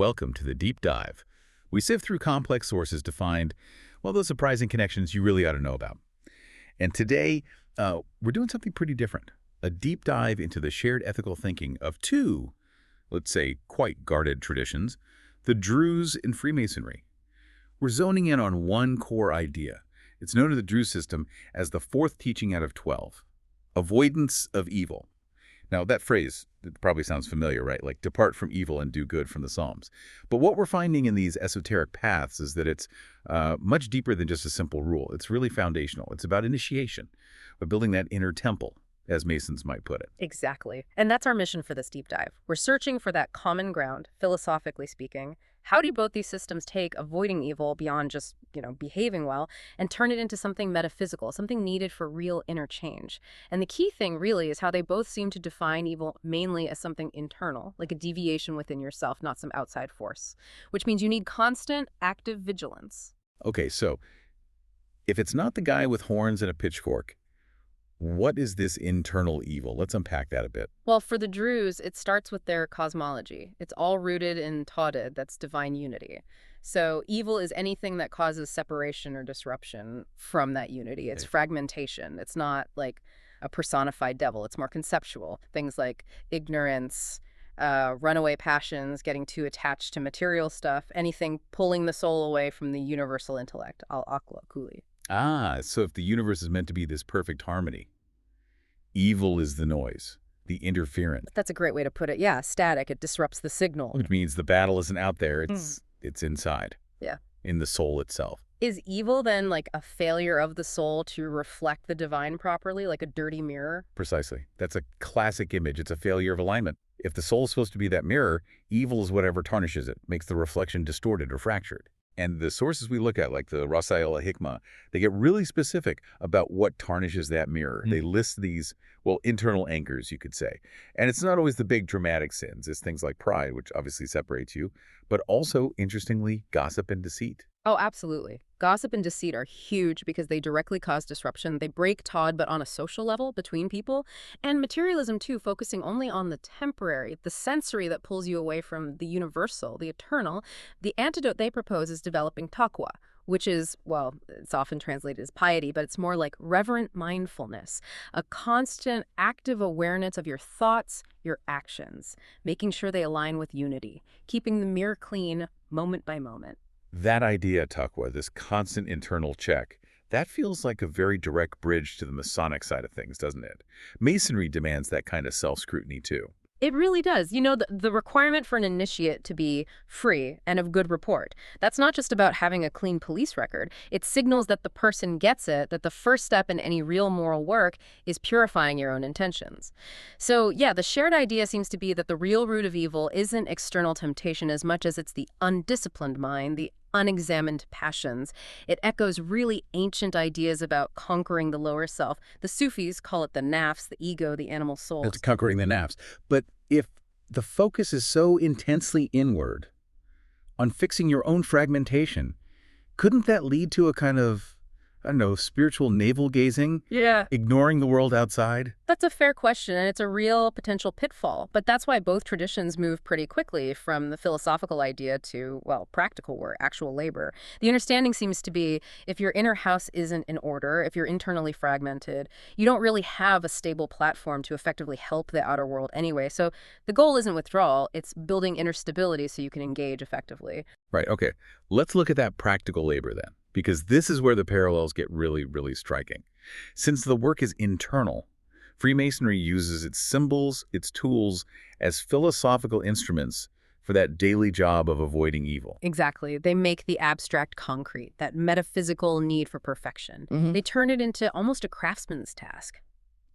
welcome to the Deep Dive. We sift through complex sources to find, well, those surprising connections you really ought to know about. And today, we're doing something pretty different. A deep dive into the shared ethical thinking of two, let's say, quite guarded traditions, the Druze and Freemasonry. We're zoning in on one core idea. It's known in the Druze system as the fourth teaching out of 12, avoidance of evil. Now, that phrase, it probably sounds familiar, right? Like, depart from evil and do good from the Psalms. But what we're finding in these esoteric paths is that it's much deeper than just a simple rule. It's really foundational. It's about initiation, about building that inner temple, as Masons might put it. Exactly. And that's our mission for this deep dive. We're searching for that common ground, philosophically speaking. How do both these systems take avoiding evil beyond just, behaving well and turn it into something metaphysical, something needed for real inner change? And the key thing really is how they both seem to define evil mainly as something internal, like a deviation within yourself, not some outside force, which means you need constant active vigilance. Okay, so if it's not the guy with horns and a pitchfork, what is this internal evil? Let's unpack that a bit. Well, for the Druze, it starts with their cosmology. It's all rooted in Tawdid, that's divine unity. So evil is anything that causes separation or disruption from that unity. It's fragmentation. It's not like a personified devil. It's more conceptual. Things like ignorance, runaway passions, getting too attached to material stuff, anything pulling the soul away from the universal intellect, al-aqla kuli. Ah, so if the universe is meant to be this perfect harmony, evil is the noise, the interference. That's a great way to put it. Yeah, static. It disrupts the signal. Which means the battle isn't out there, it's inside. Yeah. In the soul itself. Is evil then like a failure of the soul to reflect the divine properly, like a dirty mirror? Precisely. That's a classic image. It's a failure of alignment. If the soul is supposed to be that mirror, evil is whatever tarnishes it, makes the reflection distorted or fractured. And the sources we look at, like the Rasail al-Hikmah, they get really specific about what tarnishes that mirror. They list these, well, internal anchors, you could say. And it's not always the big dramatic sins. It's things like pride, which obviously separates you, but also, interestingly, gossip and deceit. Oh, absolutely. Gossip and deceit are huge because they directly cause disruption. They break Todd, but on a social level between people. And materialism, too, focusing only on the temporary, the sensory that pulls you away from the universal, the eternal. The antidote they propose is developing taqwa, which is, well, it's often translated as piety, but it's more like reverent mindfulness, a constant active awareness of your thoughts, your actions, making sure they align with unity, keeping the mirror clean moment by moment. That idea, taqwa, this constant internal check, that feels like a very direct bridge to the Masonic side of things, doesn't it? Masonry demands that kind of self-scrutiny, too. It really does. The requirement for an initiate to be free and of good report, that's not just about having a clean police record. It signals that the person gets it, that the first step in any real moral work is purifying your own intentions. So, yeah, the shared idea seems to be that the real root of evil isn't external temptation as much as it's the undisciplined mind, the unexamined passions. It echoes really ancient ideas about conquering the lower self. The Sufis call it the nafs, the ego, the animal soul. It's conquering the nafs. But if the focus is so intensely inward on fixing your own fragmentation, couldn't that lead to a kind of, spiritual navel-gazing? Yeah. Ignoring the world outside? That's a fair question, and it's a real potential pitfall. But that's why both traditions move pretty quickly from the philosophical idea to, well, practical work, actual labor. The understanding seems to be if your inner house isn't in order, if you're internally fragmented, you don't really have a stable platform to effectively help the outer world anyway. So the goal isn't withdrawal, it's building inner stability so you can engage effectively. Right, okay. Let's look at that practical labor then, because this is where the parallels get really, really striking. Since the work is internal, Freemasonry uses its symbols, its tools, as philosophical instruments for that daily job of avoiding evil. Exactly. They make the abstract concrete, that metaphysical need for perfection. They turn it into almost a craftsman's task.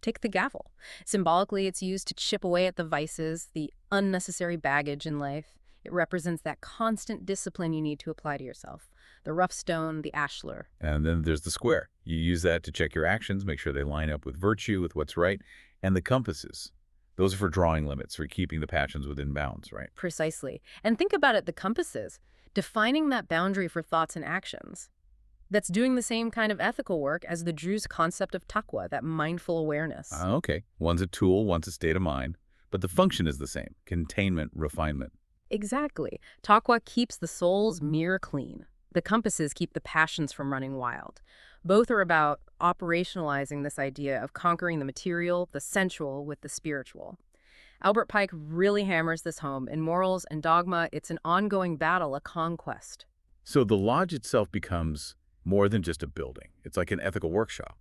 Take the gavel. Symbolically, it's used to chip away at the vices, the unnecessary baggage in life. It represents that constant discipline you need to apply to yourself. The rough stone, the ashlar. And then there's the square. You use that to check your actions, make sure they line up with virtue, with what's right. And the compasses. Those are for drawing limits, for keeping the passions within bounds, right? Precisely. And think about it, the compasses. Defining that boundary for thoughts and actions. That's doing the same kind of ethical work as the Druze concept of taqwa, that mindful awareness. Okay. One's a tool, one's a state of mind. But the function is the same. Containment, refinement. Exactly. Taqwa keeps the soul's mirror clean. The compasses keep the passions from running wild. Both are about operationalizing this idea of conquering the material, the sensual, with the spiritual. Albert Pike really hammers this home. In Morals and Dogma, it's an ongoing battle, a conquest. So the lodge itself becomes more than just a building. It's like an ethical workshop,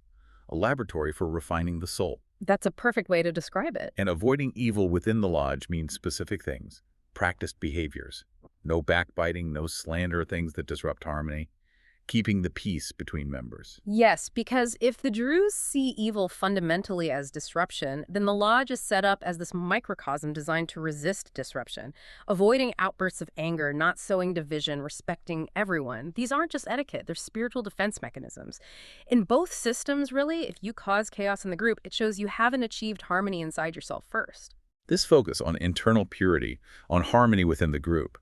a laboratory for refining the soul. That's a perfect way to describe it. And avoiding evil within the lodge means specific things, practiced behaviors. No backbiting, no slander, things that disrupt harmony. Keeping the peace between members. Yes, because if the Druze see evil fundamentally as disruption, then the lodge is set up as this microcosm designed to resist disruption, avoiding outbursts of anger, not sowing division, respecting everyone. These aren't just etiquette, they're spiritual defense mechanisms. In both systems, really, if you cause chaos in the group, it shows you haven't achieved harmony inside yourself first. This focus on internal purity, on harmony within the group,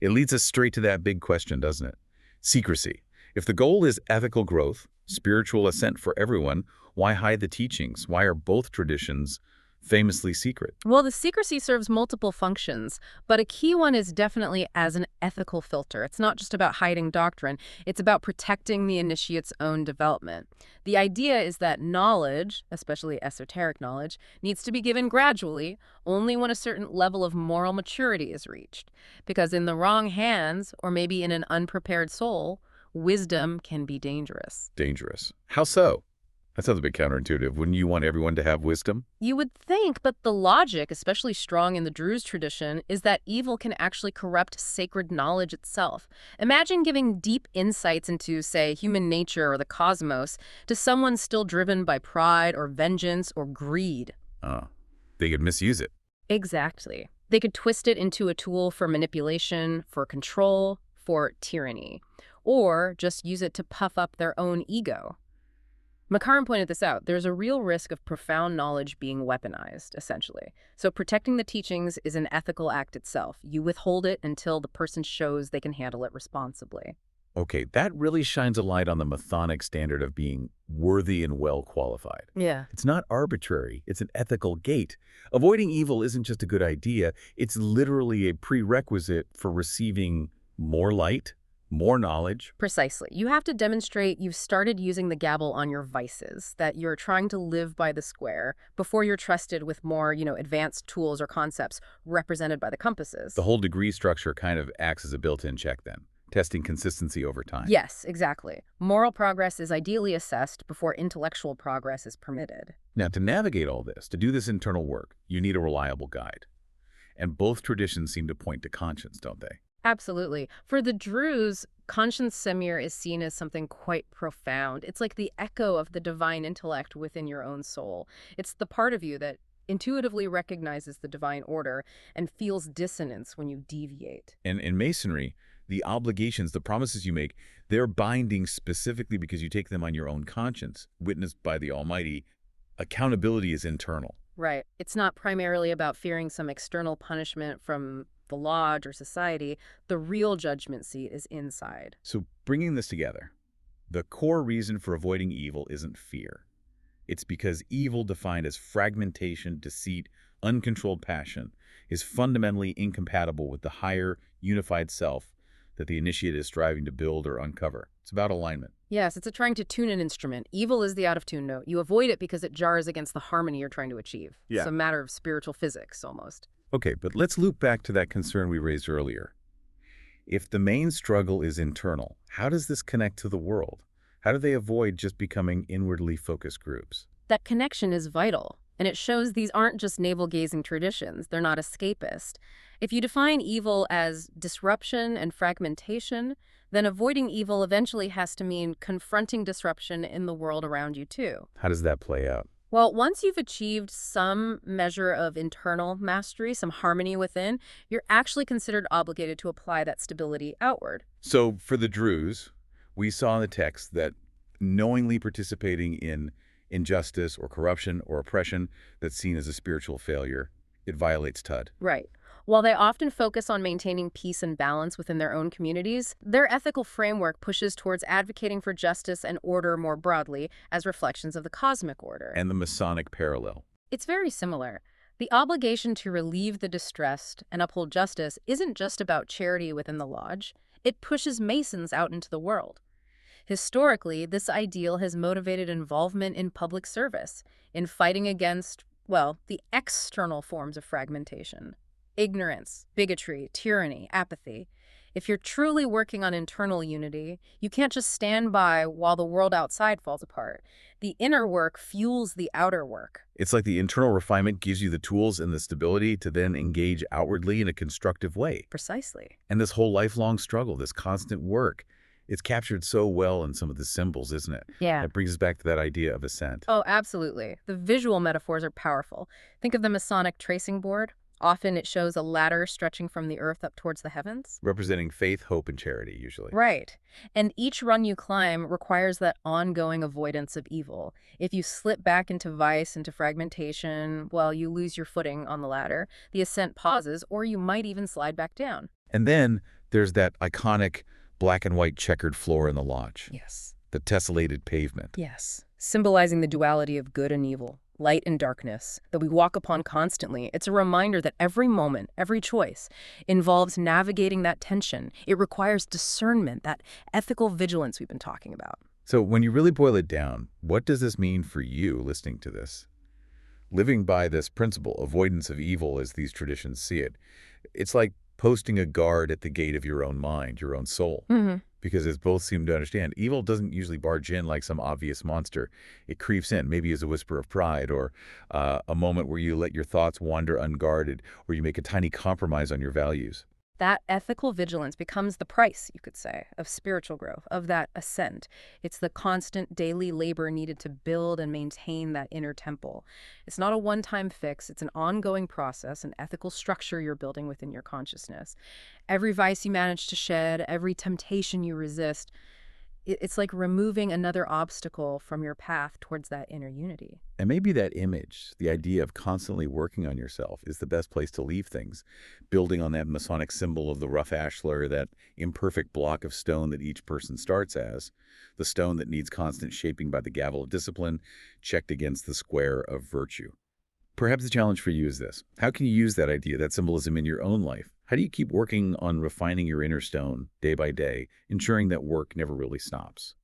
it leads us straight to that big question, doesn't it? Secrecy. If the goal is ethical growth, spiritual ascent for everyone, why hide the teachings? Why are both traditions famously secret? Well, the secrecy serves multiple functions, but a key one is definitely as an ethical filter. It's not just about hiding doctrine, it's about protecting the initiate's own development. The idea is that knowledge, especially esoteric knowledge, needs to be given gradually, only when a certain level of moral maturity is reached. Because in the wrong hands, or maybe in an unprepared soul, wisdom can be dangerous. Dangerous. How so? That sounds a bit counterintuitive. Wouldn't you want everyone to have wisdom? You would think, but the logic, especially strong in the Druze tradition, is that evil can actually corrupt sacred knowledge itself. Imagine giving deep insights into, say, human nature or the cosmos to someone still driven by pride or vengeance or greed. They could misuse it. Exactly. They could twist it into a tool for manipulation, for control, for tyranny, or just use it to puff up their own ego. Makarim pointed this out. There's a real risk of profound knowledge being weaponized, essentially. So protecting the teachings is an ethical act itself. You withhold it until the person shows they can handle it responsibly. Okay, that really shines a light on the Masonic standard of being worthy and well qualified. Yeah. It's not arbitrary. It's an ethical gate. Avoiding evil isn't just a good idea. It's literally a prerequisite for receiving more light, more knowledge. Precisely. You have to demonstrate you've started using the gavel on your vices, that you're trying to live by the square before you're trusted with more, advanced tools or concepts represented by the compasses. The whole degree structure kind of acts as a built-in check then, testing consistency over time. Yes, exactly. Moral progress is ideally assessed before intellectual progress is permitted. Now, to navigate all this, to do this internal work, you need a reliable guide. And both traditions seem to point to conscience, don't they? Absolutely. For the Druze, conscience semir is seen as something quite profound. It's like the echo of the divine intellect within your own soul. It's the part of you that intuitively recognizes the divine order and feels dissonance when you deviate. And in Masonry, the obligations, the promises you make, they're binding specifically because you take them on your own conscience, witnessed by the Almighty. Accountability is internal. Right. It's not primarily about fearing some external punishment from the lodge or society. The real judgment seat is inside. So bringing this together, the core reason for avoiding evil isn't fear. It's because evil defined as fragmentation, deceit, uncontrolled passion is fundamentally incompatible with the higher, unified self that the initiate is striving to build or uncover. It's about alignment. Yes, it's trying to tune an instrument. Evil is the out-of-tune note. You avoid it because it jars against the harmony you're trying to achieve. Yeah. It's a matter of spiritual physics, almost. Okay, but let's loop back to that concern we raised earlier. If the main struggle is internal, how does this connect to the world? How do they avoid just becoming inwardly focused groups? That connection is vital, and it shows these aren't just navel-gazing traditions. They're not escapist. If you define evil as disruption and fragmentation, then avoiding evil eventually has to mean confronting disruption in the world around you, too. How does that play out? Well, once you've achieved some measure of internal mastery, some harmony within, you're actually considered obligated to apply that stability outward. So for the Druze, we saw in the text that knowingly participating in injustice or corruption or oppression that's seen as a spiritual failure, it violates Tud. Right. While they often focus on maintaining peace and balance within their own communities, their ethical framework pushes towards advocating for justice and order more broadly as reflections of the cosmic order. And the Masonic parallel. It's very similar. The obligation to relieve the distressed and uphold justice isn't just about charity within the lodge. It pushes Masons out into the world. Historically, this ideal has motivated involvement in public service, in fighting against, well, the external forms of fragmentation. Ignorance, bigotry, tyranny, apathy. If you're truly working on internal unity, you can't just stand by while the world outside falls apart. The inner work fuels the outer work. It's like the internal refinement gives you the tools and the stability to then engage outwardly in a constructive way. Precisely. And this whole lifelong struggle, this constant work, it's captured so well in some of the symbols, isn't it? Yeah. That brings us back to that idea of ascent. Oh, absolutely. The visual metaphors are powerful. Think of the Masonic tracing board. Often it shows a ladder stretching from the earth up towards the heavens. Representing faith, hope, and charity, usually. Right. And each rung you climb requires that ongoing avoidance of evil. If you slip back into vice, into fragmentation, well, you lose your footing on the ladder. The ascent pauses, or you might even slide back down. And then there's that iconic black and white checkered floor in the lodge. Yes. The tessellated pavement. Yes. Symbolizing the duality of good and evil, light and darkness, that we walk upon constantly. It's a reminder that every moment, every choice, involves navigating that tension. It requires discernment, that ethical vigilance we've been talking about. So when you really boil it down, what does this mean for you listening to this? Living by this principle, avoidance of evil as these traditions see it, it's like posting a guard at the gate of your own mind, your own soul. Mm-hmm. Because as both seem to understand, evil doesn't usually barge in like some obvious monster. It creeps in, maybe as a whisper of pride, or a moment where you let your thoughts wander unguarded, or you make a tiny compromise on your values. That ethical vigilance becomes the price, you could say, of spiritual growth, of that ascent. It's the constant daily labor needed to build and maintain that inner temple. It's not a one-time fix. It's an ongoing process, an ethical structure you're building within your consciousness. Every vice you manage to shed, every temptation you resist, it's like removing another obstacle from your path towards that inner unity. And maybe that image, the idea of constantly working on yourself, is the best place to leave things, building on that Masonic symbol of the rough ashlar, that imperfect block of stone that each person starts as, the stone that needs constant shaping by the gavel of discipline, checked against the square of virtue. Perhaps the challenge for you is this. How can you use that idea, that symbolism in your own life? How do you keep working on refining your inner stone day by day, ensuring that work never really stops?